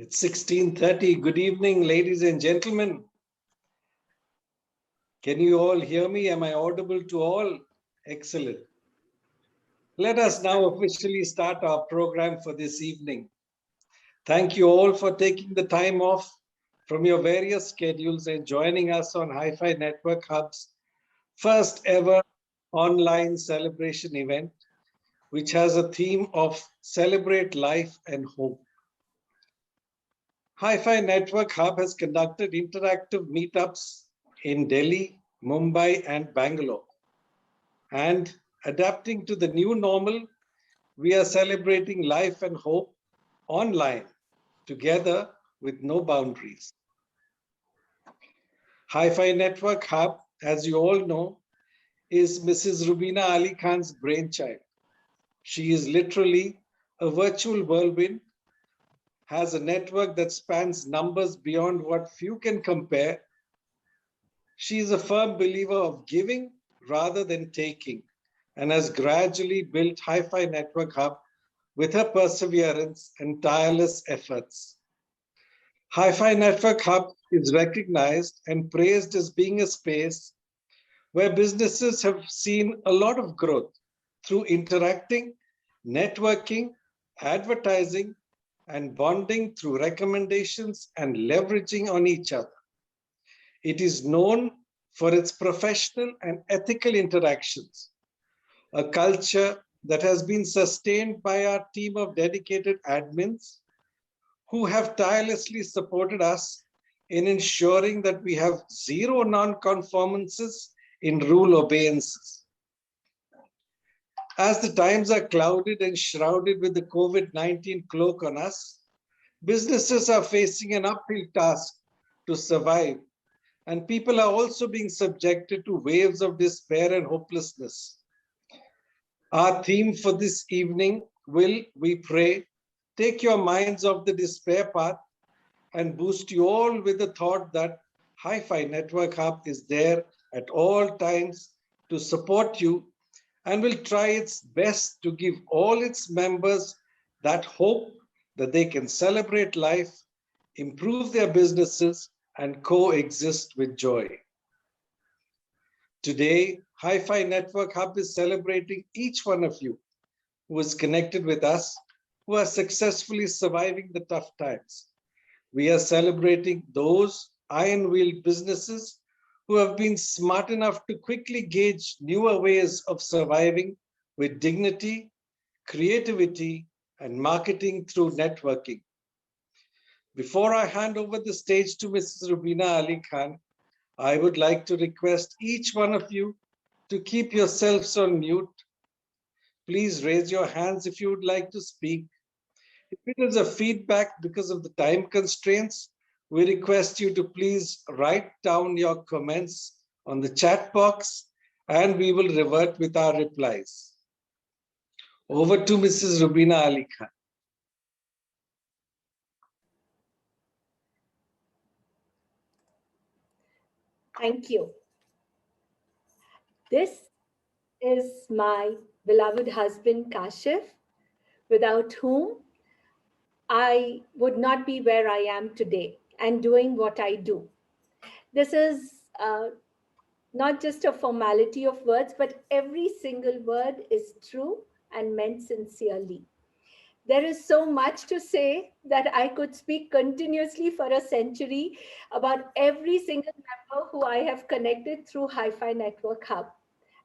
It's 16:30. Good evening, ladies and gentlemen. Can you all hear me? Am I audible to all? Excellent. Let us now officially start our program for this evening. Thank you all for taking the time off from your various schedules and joining us on Hi-Fi Network Hub's first ever online celebration event, which has a theme of Celebrate Life and Hope. Hi-Fi Network Hub has conducted interactive meetups in Delhi, Mumbai, and Bangalore. And adapting to the new normal, we are celebrating life and hope online, together with no boundaries. Hi-Fi Network Hub, as you all know, is Mrs. Rubina Ali Khan's brainchild. She is literally a virtual whirlwind, has a network that spans numbers beyond what few can compare. She is a firm believer of giving rather than taking, and has gradually built Hi-Fi Network Hub with her perseverance and tireless efforts. Hi-Fi Network Hub is recognized and praised as being a space where businesses have seen a lot of growth through interacting, networking, advertising, and bonding through recommendations and leveraging on each other. It is known for its professional and ethical interactions, a culture that has been sustained by our team of dedicated admins who have tirelessly supported us in ensuring that we have zero non-conformances in rule obeyances. As the times are clouded and shrouded with the COVID-19 cloak on us, businesses are facing an uphill task to survive, and people are also being subjected to waves of despair and hopelessness. Our theme for this evening will, we pray, take your minds off the despair path and boost you all with the thought that Hi-Fi Network Hub is there at all times to support you and will try its best to give all its members that hope that they can celebrate life, improve their businesses, and coexist with joy. Today, Hi-Fi Network Hub is celebrating each one of you who is connected with us, who are successfully surviving the tough times. We are celebrating those iron-wheeled businesses who have been smart enough to quickly gauge newer ways of surviving with dignity, creativity, and marketing through networking. Before I hand over the stage to Mrs. Rubina Ali Khan, I would like to request each one of you to keep yourselves on mute. Please raise your hands if you would like to speak. If it is a feedback because of the time constraints, we request you to please write down your comments on the chat box and we will revert with our replies. Over to Mrs. Rubina Ali Khan. Thank you. This is my beloved husband, Kashif, without whom I would not be where I am today and doing what I do. This is not just a formality of words, but every single word is true and meant sincerely. There is so much to say that I could speak continuously for a century about every single member who I have connected through Hi-Fi Network Hub.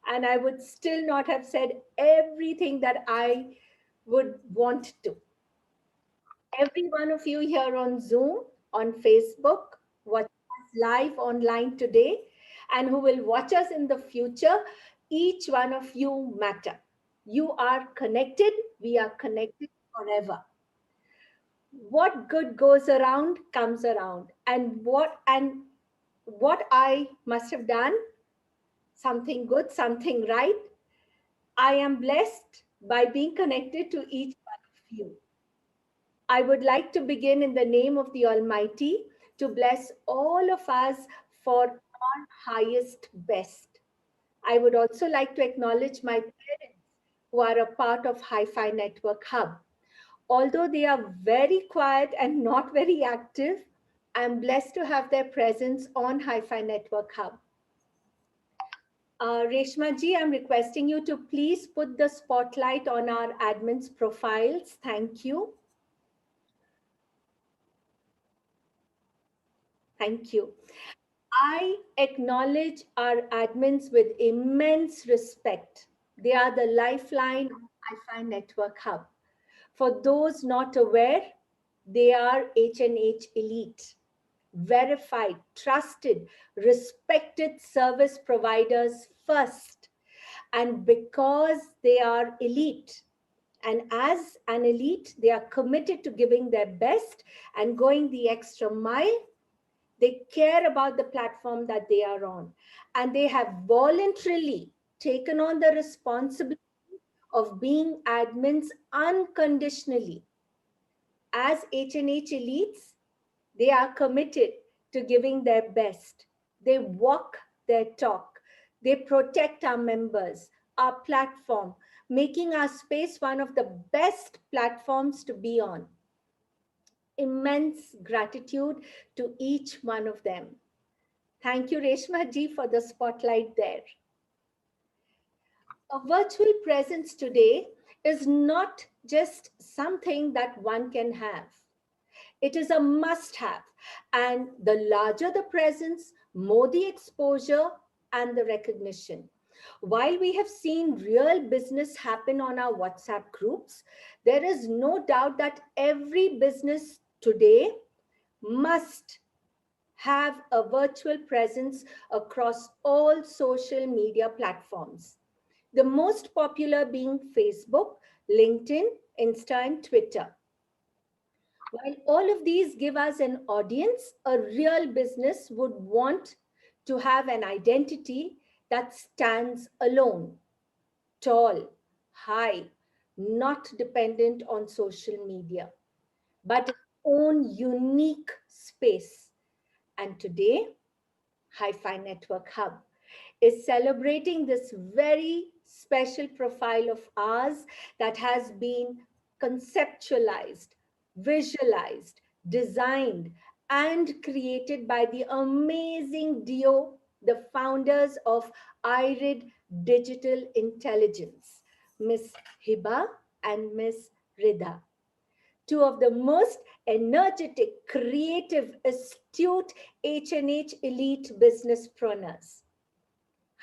And I would still not have said everything that I would want to. Every one of you here on Zoom, on Facebook, watching us live online today, and who will watch us in the future, each one of you matter. You are connected. We are connected forever. What good goes around comes around. And what I must have done, something good, something right. I am blessed by being connected to each one of you. I would like to begin in the name of the Almighty to bless all of us for our highest best. I would also like to acknowledge my parents who are a part of Hi-Fi Network Hub. Although they are very quiet and not very active, I'm blessed to have their presence on Hi-Fi Network Hub. Reshma ji, I'm requesting you to please put the spotlight on our admins' profiles. Thank you. Thank you. I acknowledge our admins with immense respect. They are the lifeline of Hi-Fi Network Hub. For those not aware, they are H&H Elite, verified, trusted, respected service providers first. And because they are elite, and as an elite, they are committed to giving their best and going the extra mile. They care about the platform that they are on, and they have voluntarily taken on the responsibility of being admins unconditionally. As H&H elites, they are committed to giving their best. They walk their talk. They protect our members, our platform, making our space one of the best platforms to be on. Immense gratitude to each one of them. Thank you, Reshma ji, for the spotlight there. A virtual presence today is not just something that one can have. It is a must have. And the larger the presence, more the exposure and the recognition. While we have seen real business happen on our WhatsApp groups, there is no doubt that every business today must have a virtual presence across all social media platforms. The most popular being Facebook, LinkedIn, Insta, and Twitter. While all of these give us an audience, a real business would want to have an identity that stands alone, tall, high, not dependent on social media, but its own unique space. And today, Hi-Fi Network Hub is celebrating this very special profile of ours that has been conceptualized, visualized, designed, and created by the amazing Dio, the founders of IRID Digital Intelligence, Miss Hiba and Miss Rida, two of the most energetic, creative, astute H&H elite businesspreneurs.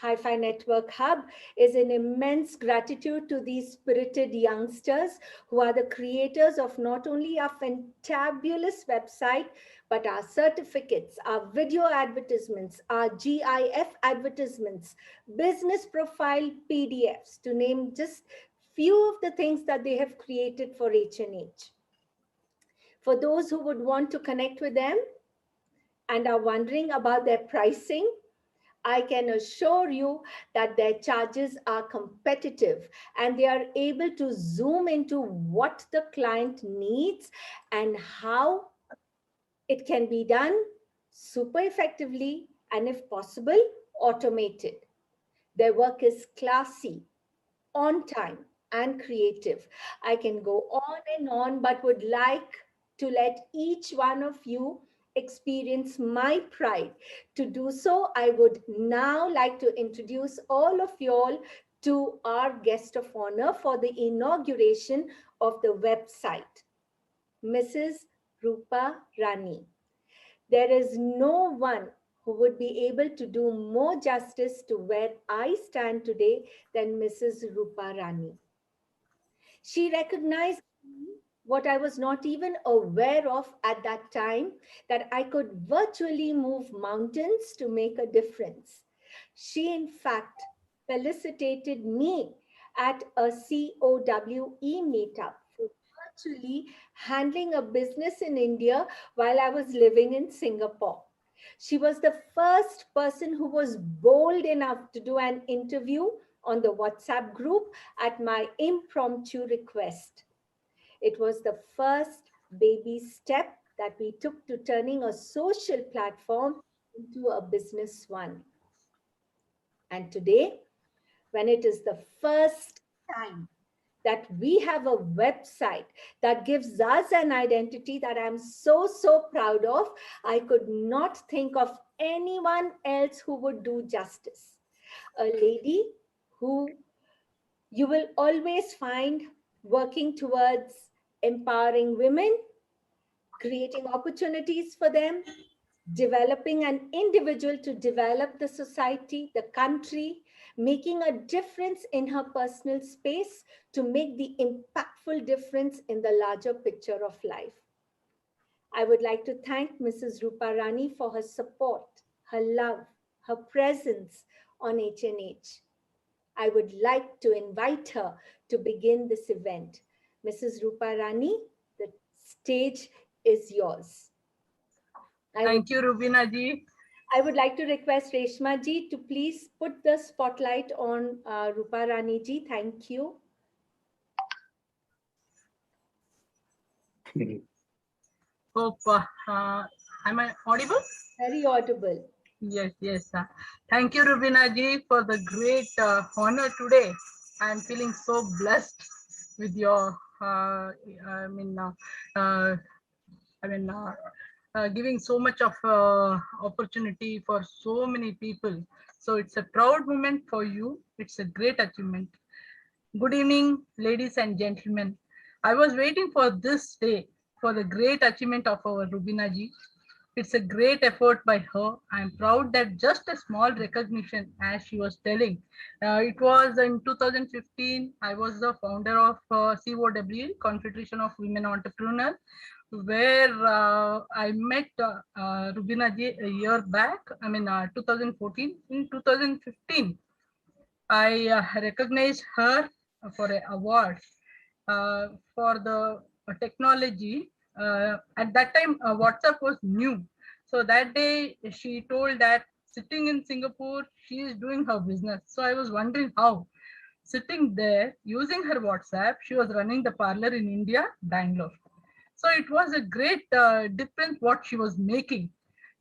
Hi-Fi Network Hub is an immense gratitude to these spirited youngsters who are the creators of not only our fantabulous website, but our certificates, our video advertisements, our GIF advertisements, business profile PDFs, to name just few of the things that they have created for H&H. For those who would want to connect with them and are wondering about their pricing, I can assure you that their charges are competitive and they are able to zoom into what the client needs and how it can be done super effectively and, if possible, automated. Their work is classy, on time, and creative. I can go on and on, but would like to let each one of you experience my pride. To do so, I would now like to introduce all of you all to our guest of honor for the inauguration of the website, Mrs. Rupa Rani. There is no one who would be able to do more justice to where I stand today than Mrs. Rupa Rani. She recognized what I was not even aware of at that time, that I could virtually move mountains to make a difference. She, in fact, felicitated me at a COWE meetup for virtually handling a business in India while I was living in Singapore. She was the first person who was bold enough to do an interview on the WhatsApp group at my impromptu request. It was the first baby step that we took to turning a social platform into a business one. And today, when it is the first time that we have a website that gives us an identity that I'm so, so proud of. I could not think of anyone else who would do justice. A lady who you will always find working towards empowering women, creating opportunities for them, developing an individual to develop the society, the country, making a difference in her personal space to make the impactful difference in the larger picture of life. I would like to thank Mrs. Rupa Rani for her support, her love, her presence on HNH. I would like to invite her to begin this event. Mrs. Rupa Rani, the stage is yours. Thank you, Rubina ji. I would like to request Reshma ji to please put the spotlight on Rupa Rani ji. Thank you. Hope, am I audible? Very audible. Yes, yes. Thank you, Rubina ji, for the great honor today. I am feeling so blessed with your, giving so much of opportunity for so many people. So it's a proud moment for you. It's a great achievement. Good evening, ladies and gentlemen. I was waiting for this day for the great achievement of our Rubina ji. It's a great effort by her. I'm proud that just a small recognition, as she was telling. It was in 2015, I was the founder of COW, Confederation of Women Entrepreneurs, where I met Rubina ji a year back, 2014. In 2015, I recognized her for an award for the technology. At that time, WhatsApp was new. So that day, she told that sitting in Singapore, she is doing her business. So I was wondering how. Sitting there, using her WhatsApp, she was running the parlor in India, Bangalore. So it was a great difference what she was making.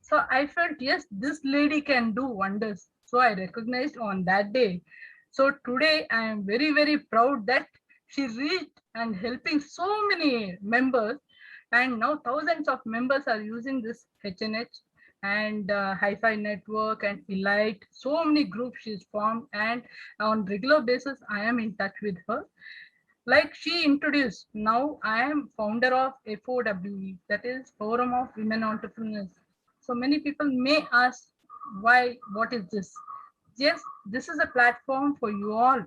So I felt, yes, this lady can do wonders. So I recognized on that day. So today I am very, very proud that she reached and helping so many members. And now thousands of members are using this HNH and Hi-Fi Network and Elite. So many groups she's formed, and on regular basis, I am in touch with her. Like she introduced, now I am founder of FOWE, that is Forum of Women Entrepreneurs. So many people may ask, why, what is this? Yes, this is a platform for you all,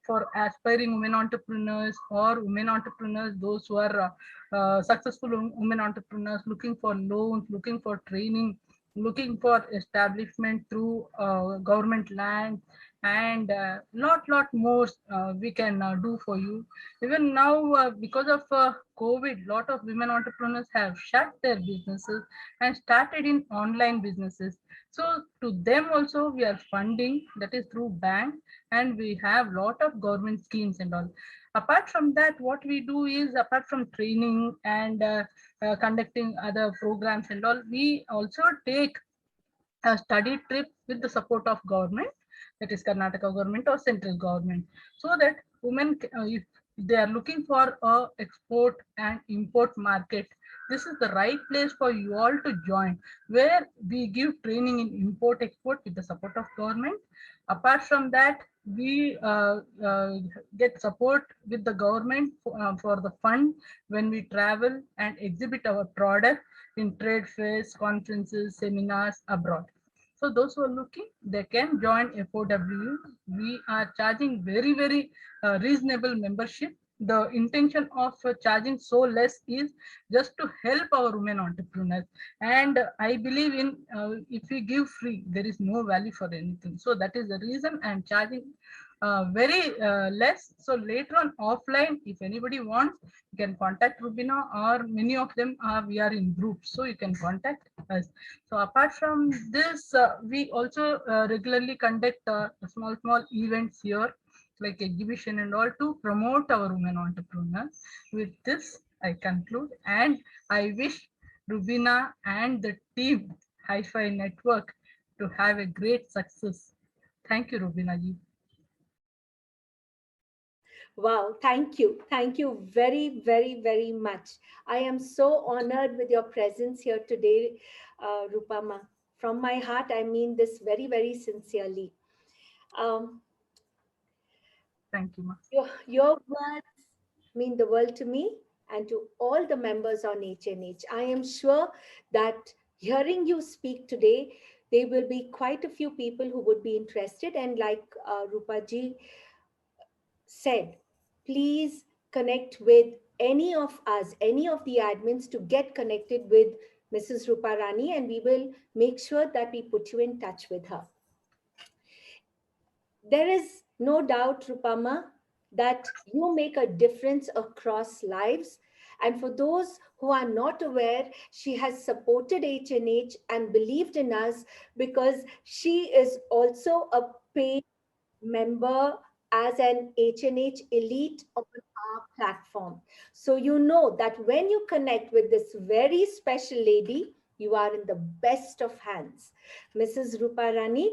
for aspiring women entrepreneurs or women entrepreneurs, those who are successful women entrepreneurs looking for loans, looking for training, looking for establishment through government land, and lot more we can do for you. Even now, because of COVID, lot of women entrepreneurs have shut their businesses and started in online businesses. So to them also we are funding, that is through bank, and we have lot of government schemes and all. Apart from that, what we do is, apart from training and conducting other programs and all, we also take a study trip with the support of government, that is Karnataka government or central government, so that women, if they are looking for a export and import market, this is the right place for you all to join, where we give training in import export with the support of government. Apart from that, we get support with the government for the fund when we travel and exhibit our product in trade fairs, conferences, seminars abroad. So those who are looking, they can join FOW. We are charging very, very reasonable membership. The intention of charging so less is just to help our women entrepreneurs. And I believe in, if we give free, there is no value for anything. So that is the reason I'm charging very less. So later on offline, if anybody wants, you can contact Rubina, or many of them we are in groups, so you can contact us. So apart from this, we also regularly conduct small events here, like exhibition and all, to promote our women entrepreneurs. With this, I conclude, and I wish Rubina and the team Hi-Fi Network to have a great success. Thank you, Rubina ji. Wow, thank you. Thank you very, very, very much. I am so honored with your presence here today, Rupama. From my heart, I mean this very, very sincerely. Um, Thank you, ma. your words mean the world to me and to all the members on HNH. I am sure that hearing you speak today, there will be quite a few people who would be interested. And like Rupaji said, please connect with any of us, any of the admins to get connected with Mrs. Ruparani, and we will make sure that we put you in touch with her. There is no doubt, Rupama, that you make a difference across lives. And for those who are not aware, she has supported HNH and believed in us because she is also a paid member as an HNH elite on our platform. So you know that when you connect with this very special lady, you are in the best of hands. Mrs. Ruparani,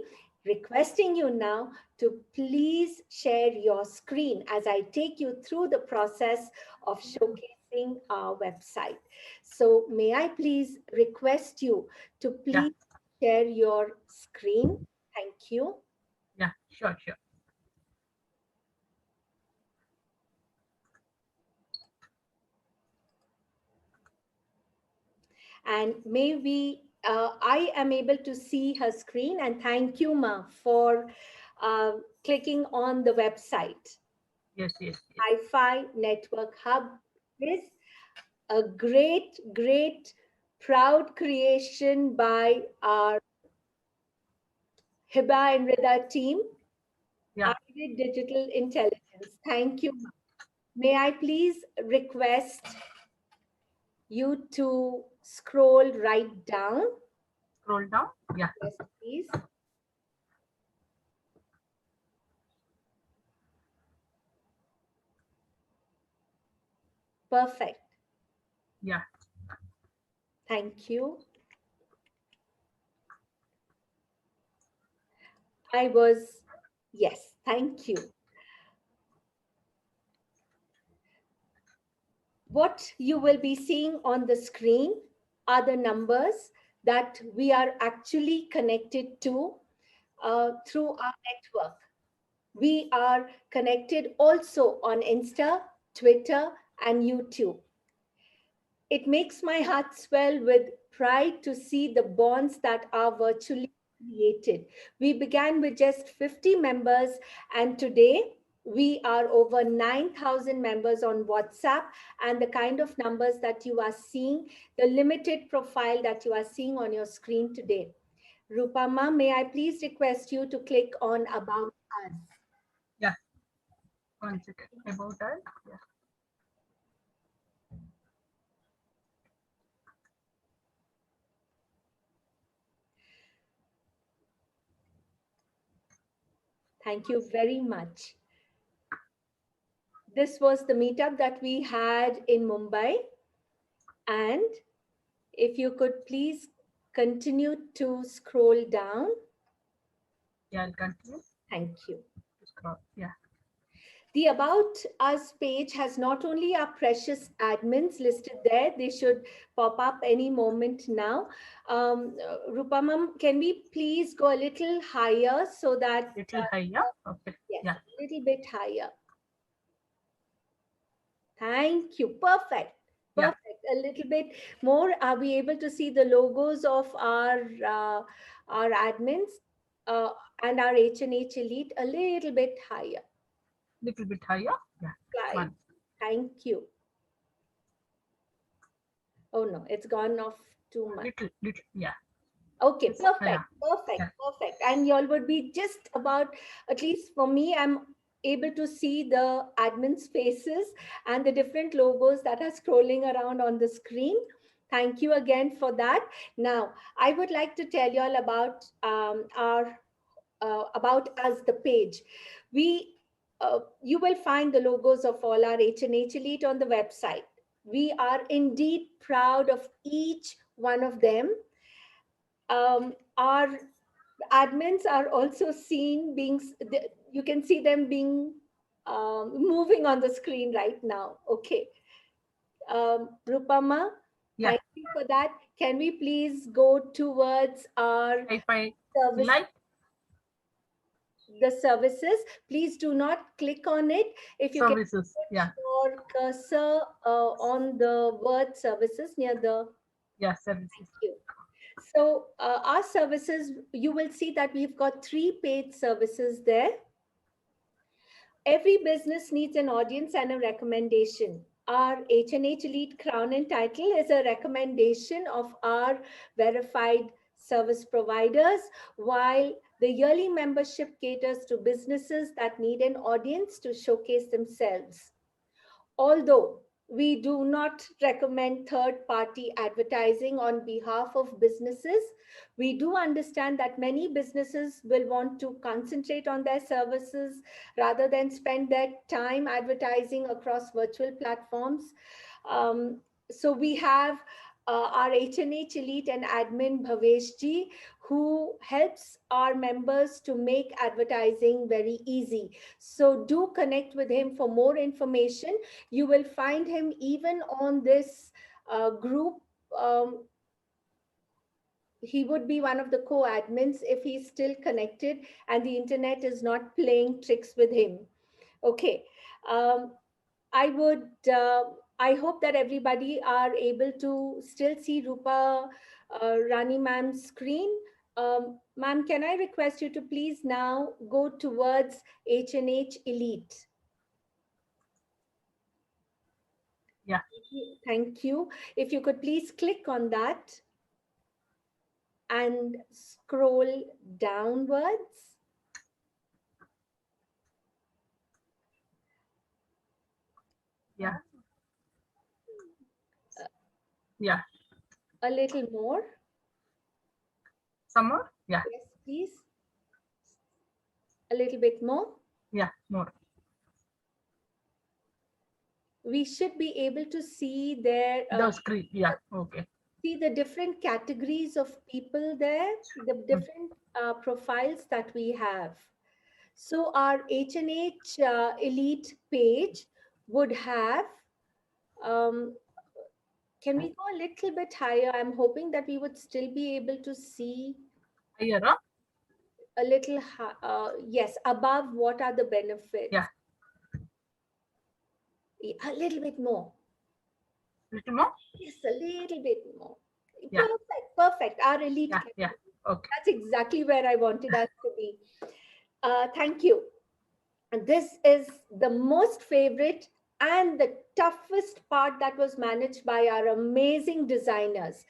requesting you now to please share your screen as I take you through the process of showcasing our website. So may I please request you to Yeah, please share your screen? Thank you. yeah, sure, sure. And may we, I am able to see her screen, and thank you, Ma, for clicking on the website. Yes, yes, yes. Hi-Fi Network Hub is a great, great, proud creation by our Hiba and Rida team, Yeah, IRID Digital Intelligence. Thank you, Ma. May I please request you to scroll right down? scroll down. Yeah, Yes, please. Perfect. yeah, Thank you. Yes, thank you. What you will be seeing on the screen are the numbers that we are actually connected to through our network. We are connected also on Insta, Twitter, and YouTube. It makes my heart swell with pride to see the bonds that are virtually created. We began with just 50 members, and today we are over 9,000 members on WhatsApp. And the kind of numbers that you are seeing, the limited profile that you are seeing on your screen today. Rupama, may I please request you to click on About Us? yeah. 1 second. About that. Yeah. Thank you very much. This was the meetup that we had in Mumbai. And if you could please continue to scroll down. Yeah, I'll continue. Thank you. Scroll. Yeah, The About Us page has not only our precious admins listed there, they should pop up any moment now. Rupamam, can we please go a little higher so that, little higher. Okay. yes, Yeah, a little bit higher. Thank you. Perfect. yeah, Perfect. A little bit more. Are we able to see the logos of our admins uh, and our H&H Elite a little bit higher? little bit higher. Yeah, Slide. one. Thank you. Oh no, it's gone off too much. Little. Yeah, Okay, it's, perfect, yeah, perfect, yeah. perfect. And y'all would be just about, at least for me, I'm able to see the admins' faces and the different logos that are scrolling around on the screen. Thank you again for that. Now, I would like to tell you all about our About Us, the page. You will find the logos of all our H&H Elite on the website. We are indeed proud of each one of them. Our admins are also seen being, you can see them being moving on the screen right now. Okay. Rupama, Yeah. thank you for that. Can we please go towards our If I service, like, the services? Please do not click on it. If you can services. put Yeah. your cursor on the word services near the, Yeah. Services. thank you. So our services, you will see that we've got 3 paid services there. Every business needs an audience and a recommendation. Our H&H Elite Crown and Title is a recommendation of our verified service providers, while the yearly membership caters to businesses that need an audience to showcase themselves. Although we do not recommend third-party advertising on behalf of businesses, we do understand that many businesses will want to concentrate on their services rather than spend their time advertising across virtual platforms. So we have our H&H Elite and admin Bhavesh ji, who helps our members to make advertising very easy. So do connect with him for more information. You will find him even on this group. He would be one of the co-admins if he's still connected and the internet is not playing tricks with him. Okay. I hope that everybody are able to still see Rupa Rani ma'am's screen. Ma'am, can I request you to please now go towards H&H Elite? Yeah. Thank you. If you could please click on that and scroll downwards. Yeah. Yeah. A little more. Some more? Yeah. Yes, please. A little bit more. Yeah. More. We should be able to see there. The screen. Yeah. Okay. See the different categories of people there, the different profiles that we have. So our H&H Elite page would have, can we go a little bit higher? I'm hoping that we would still be able to see Higher, huh? a little, yes, above what are the benefits. Yeah. A little bit more. Little more? Yes, a little bit more. Yeah. Perfect, perfect. Our elite. Yeah. Yeah. Okay. That's exactly where I wanted us to be. Thank you. And this is the most favorite and the toughest part that was managed by our amazing designers.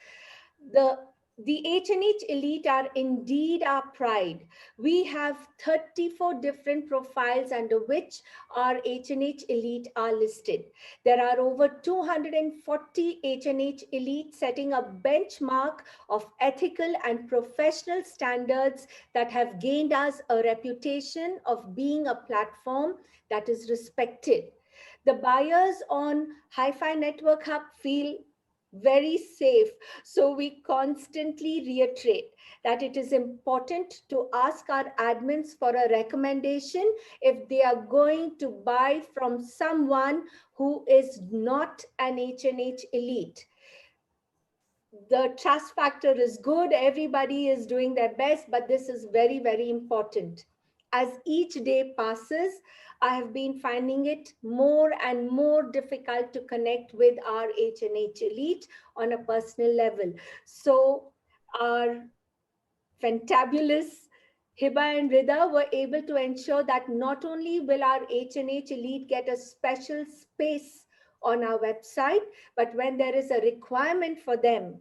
The H&H Elite are indeed our pride. We have 34 different profiles under which our H&H Elite are listed. There are over 240 H&H Elite setting a benchmark of ethical and professional standards that have gained us a reputation of being a platform that is respected. The buyers on Hi-Fi Network Hub feel very safe. So we constantly reiterate that it is important to ask our admins for a recommendation if they are going to buy from someone who is not an H&H Elite. The trust factor is good. Everybody is doing their best, but this is very, very important. As each day passes, I have been finding it more and more difficult to connect with our H&H Elite on a personal level. So our fantabulous Hiba and Rida were able to ensure that not only will our H&H Elite get a special space on our website, but when there is a requirement for them,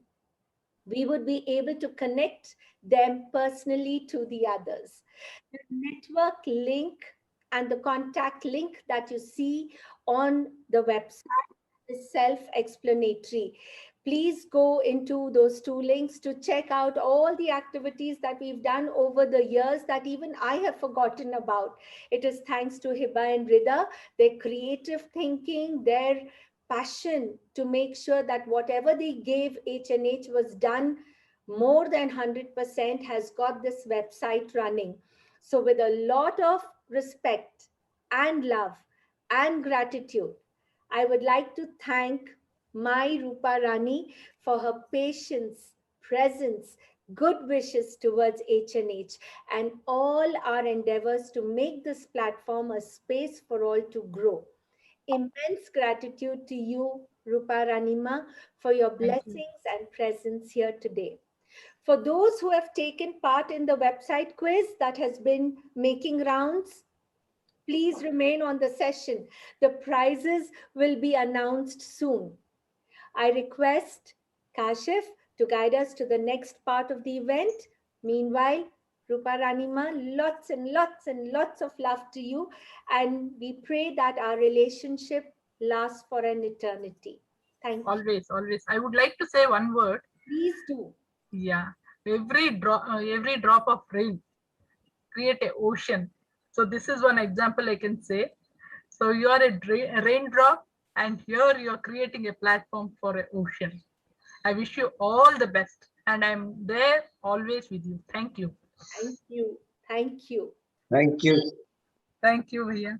we would be able to connect them personally to the others. The network link and the contact link that you see on the website is self-explanatory. Please go into those 2 links to check out all the activities that we've done over the years that even I have forgotten about. It is thanks to Hiba and Rida, their creative thinking, their passion to make sure that whatever they gave H&H was done more than 100%, has got this website running. So with a lot of respect and love, and gratitude, I would like to thank my Rupa Rani for her patience, presence, good wishes towards H&H, and all our endeavors to make this platform a space for all to grow. Immense gratitude to you, Rupa Ranima, for your Thank you. blessings and presence here today. For those who have taken part in the website quiz that has been making rounds, please remain on the session. The prizes will be announced soon. I request Kashif to guide us to the next part of the event. Meanwhile, Rupa Ranima, lots and lots and lots of love to you. And we pray that our relationship lasts for an eternity. Thank you. Always, always. I would like to say one word. Please do. Yeah. Every drop of rain create a ocean. So this is one example I can say. So you are a raindrop, and here you are creating a platform for an ocean. I wish you all the best, and I'm there always with you. Thank you. Thank you. Thank you. Thank you. Thank you, Bhaiya.